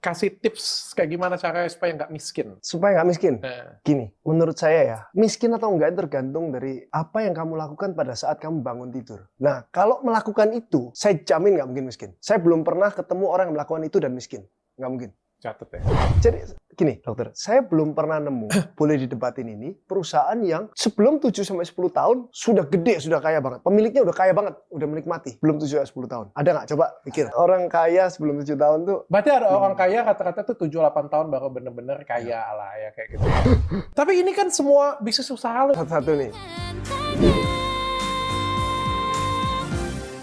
kasih tips kayak gimana caranya supaya nggak miskin. Supaya nggak miskin? Nah, Gini, menurut saya ya, miskin atau enggak tergantung dari apa yang kamu lakukan pada saat kamu bangun tidur. Nah, kalau melakukan itu, saya jamin nggak mungkin miskin. Saya belum pernah ketemu orang yang melakukan itu dan miskin. Nggak mungkin. catat ya. Jadi, gini dokter, saya belum pernah nemu, boleh didebatin ini, perusahaan yang sebelum 7-10 tahun sudah gede, sudah kaya banget. Pemiliknya udah kaya banget, udah menikmati. Belum 7-10 tahun. Ada nggak? Coba pikir. Orang kaya sebelum 7 tahun tuh. Berarti ada orang kaya rata-rata tuh 7-8 tahun baru bener-bener kaya lah ya kayak gitu. Tapi ini kan semua bisnis usaha lo. Satu-satu nih.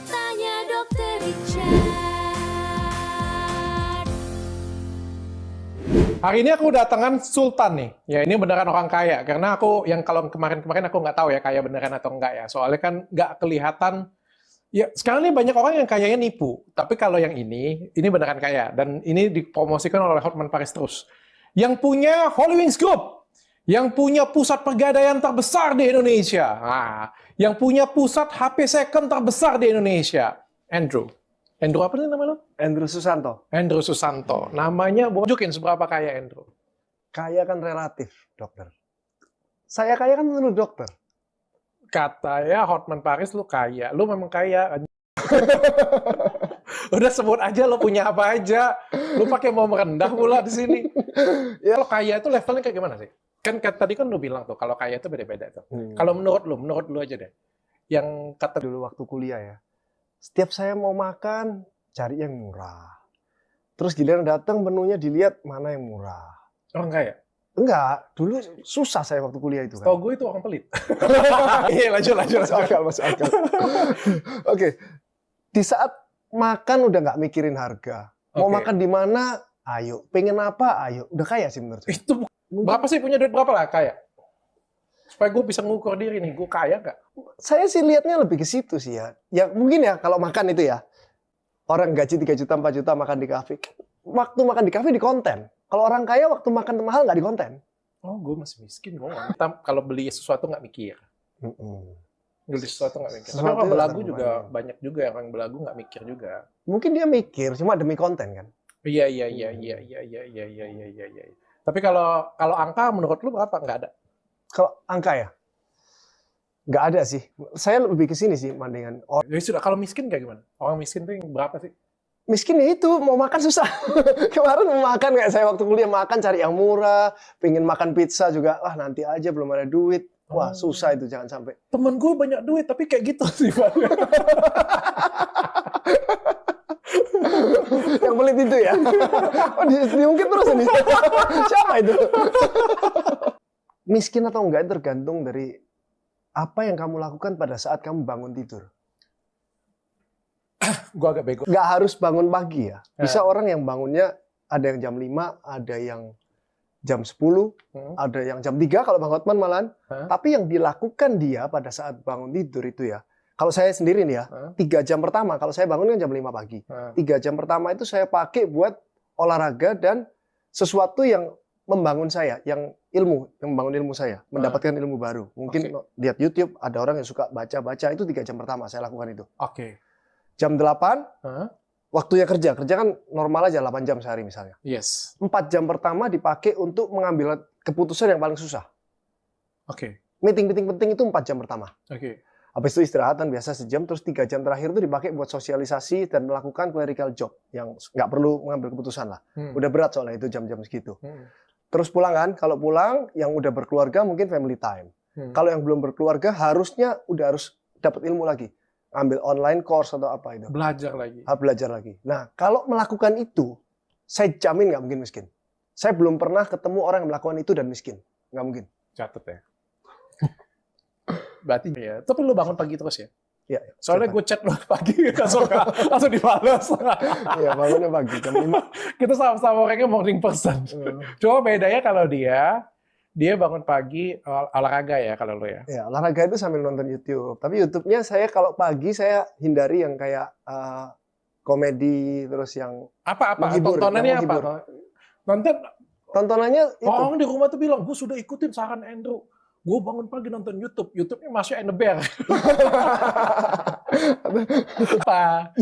Tanya Dokter Richard. Hari ini aku datangan Sultan nih. Ya ini beneran orang kaya. Karena aku yang kalau kemarin-kemarin aku nggak tahu ya kaya beneran atau enggak ya. Soalnya kan nggak kelihatan. Ya sekarang ini banyak orang yang kayanya nipu. Tapi kalau yang ini beneran kaya. Dan ini dipromosikan oleh Hotman Paris terus. Yang punya Holy Wings Group. Yang punya pusat pegadaian terbesar di Indonesia. Nah, yang punya pusat HP second terbesar di Indonesia. Andrew apa nih nama lo? Andrew Susanto. Andrew Susanto. Namanya, tunjukin seberapa kaya Andrew. Kaya kan relatif, dokter. Saya kaya kan menurut dokter. Katanya Hotman Paris lu kaya. Lu memang kaya. Udah sebut aja lo punya apa aja. Lu pakai mau merendah pula di sini. Ya lo kaya itu levelnya kayak gimana sih? Kan tadi kan lu bilang tuh kalau kaya itu beda-beda tuh. Kalau menurut lu aja deh. Yang kata Dulu waktu kuliah ya. Setiap saya mau makan, cari yang murah. Terus giliran datang menunya dilihat mana yang murah. orang kaya. Enggak, dulu susah saya waktu kuliah itu kan. Tau gue itu orang pelit. Iya lanjut. Masuk akal. Oke, di saat makan udah nggak mikirin harga. Mau Oke. makan di mana? Ayo. Pengen apa? Ayo. Udah kaya sih menurut saya. Itu berapa sih punya duit berapa lah kaya? Supaya gue bisa ngukur diri nih, gue kaya nggak? Saya sih lihatnya lebih ke situ sih ya. Ya mungkin ya kalau makan itu ya. Orang gaji 3 juta, 4 juta makan di kafe. Waktu makan di kafe di konten. Kalau orang kaya waktu makan mahal nggak di konten. Oh, gue masih miskin. Gue kalau beli sesuatu nggak mikir. Beli sesuatu nggak mikir. Tapi Sesuatu orang belagu yang juga terbaik. banyak juga yang orang belagu nggak mikir juga. Mungkin dia mikir cuma demi konten kan. Iya. Tapi kalau angka menurut lu berapa? Nggak ada. Kalau angka ya, nggak ada sih. Saya lebih ke sini sih mandingan. Jadi sudah kalau miskin kayak gimana? Orang miskin tuh yang berapa sih? Miskin ya itu, mau makan susah. Kemarin mau makan kayak saya waktu kuliah makan cari yang murah, pengen makan pizza juga, wah nanti aja belum ada duit. Wah susah itu jangan sampai. Temen gue banyak duit tapi kayak gitu sih Pak. Yang pelit itu ya. Oh, diungkit terus ini. Siapa itu? Miskin atau enggak tergantung dari apa yang kamu lakukan pada saat kamu bangun tidur. Gue agak bego. Nggak harus bangun pagi ya. Bisa orang yang bangunnya ada yang jam 5, ada yang jam 10, ada yang jam 3 kalau Bang Hotman malahan. Tapi yang dilakukan dia pada saat bangun tidur itu ya. Kalau saya sendiri nih ya, 3 jam pertama, kalau saya bangun kan jam 5 pagi. 3 jam pertama itu saya pakai buat olahraga dan sesuatu yang membangun saya, yang membangun ilmu saya, mendapatkan ilmu baru. Mungkin lihat YouTube, ada orang yang suka baca-baca, itu 3 jam pertama saya lakukan itu. Oke. Jam 8, waktunya kerja kan normal aja 8 jam sehari misalnya. Yes. 4 jam pertama dipakai untuk mengambil keputusan yang paling susah. Oke. Meeting-meeting penting itu 4 jam pertama. Oke. Habis itu istirahatan biasa sejam, terus 3 jam terakhir itu dipakai buat sosialisasi dan melakukan clerical job yang nggak perlu mengambil keputusan lah. Udah berat soalnya itu jam-jam segitu. Terus pulang kan, kalau pulang yang udah berkeluarga mungkin family time. Kalau yang belum berkeluarga harusnya udah harus dapat ilmu lagi. Ambil online course atau apa itu. Belajar lagi. Belajar lagi. Nah, kalau melakukan itu, saya jamin nggak mungkin miskin. Saya belum pernah ketemu orang yang melakukan itu dan miskin. Nggak mungkin. Catat ya. Berarti ya. Tapi lu bangun pagi terus ya? Ya, Soalnya gue chat lu pagi, langsung dibalas. Iya, bangunnya pagi jam 5. Kita sama-sama orangnya morning person. Cuma bedanya kalau dia bangun pagi olahraga ya kalau lu ya. Ya, olahraga itu sambil nonton YouTube. Tapi YouTube-nya saya kalau pagi saya hindari yang kayak komedi terus yang Apa? menghibur, Tontonannya yang apa? menghibur. Tontonannya itu. Orang di rumah tuh bilang, gue sudah ikutin saran Andrew. Gue bangun pagi nonton YouTube. YouTube-nya masih and the Bear. Apa?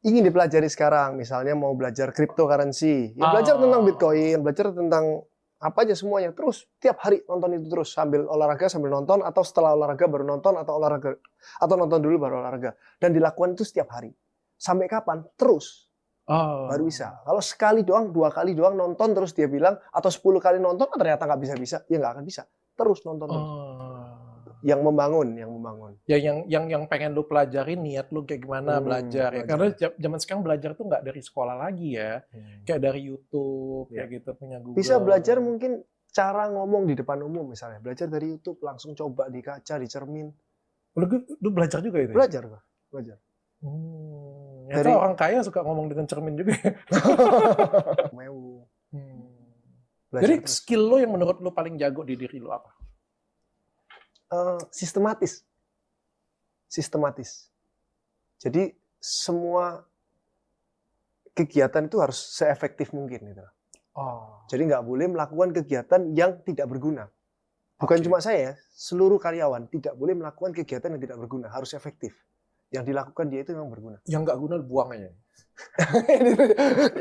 ingin dipelajari sekarang, misalnya mau belajar cryptocurrency, ya belajar tentang Bitcoin, belajar tentang apa aja semuanya, terus tiap hari nonton itu terus sambil olahraga sambil nonton, atau setelah olahraga baru nonton, atau olahraga atau nonton dulu baru olahraga, dan dilakukan itu setiap hari. Sampai kapan? Terus. Baru bisa. Kalau sekali doang, 2 kali doang nonton terus dia bilang, atau 10 kali nonton ternyata nggak bisa-bisa, ya nggak akan bisa. Terus nonton terus. Yang membangun. Ya yang pengen lu pelajarin, niat lu kayak gimana belajar ya. Karena zaman sekarang belajar tuh nggak dari sekolah lagi ya. Kayak dari YouTube kayak gitu, punya Google. Bisa belajar mungkin cara ngomong di depan umum misalnya. Belajar dari YouTube, langsung coba di kaca, di cermin. Lu belajar juga itu? Belajar. Ternyata orang kaya suka ngomong dengan cermin juga ya. Jadi skill lo yang menurut lo paling jago di diri lo apa? Sistematis. Jadi semua kegiatan itu harus seefektif mungkin gitu. Jadi nggak boleh melakukan kegiatan yang tidak berguna. Bukan cuma saya, seluruh karyawan tidak boleh melakukan kegiatan yang tidak berguna, harus efektif. Yang dilakukan dia itu memang berguna. Yang nggak guna buang aja.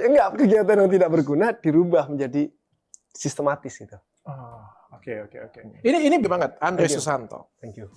Enggak, kegiatan yang tidak berguna dirubah menjadi sistematis gitu. Oke. Ini banget, Andre Thank you. Susanto. Thank you.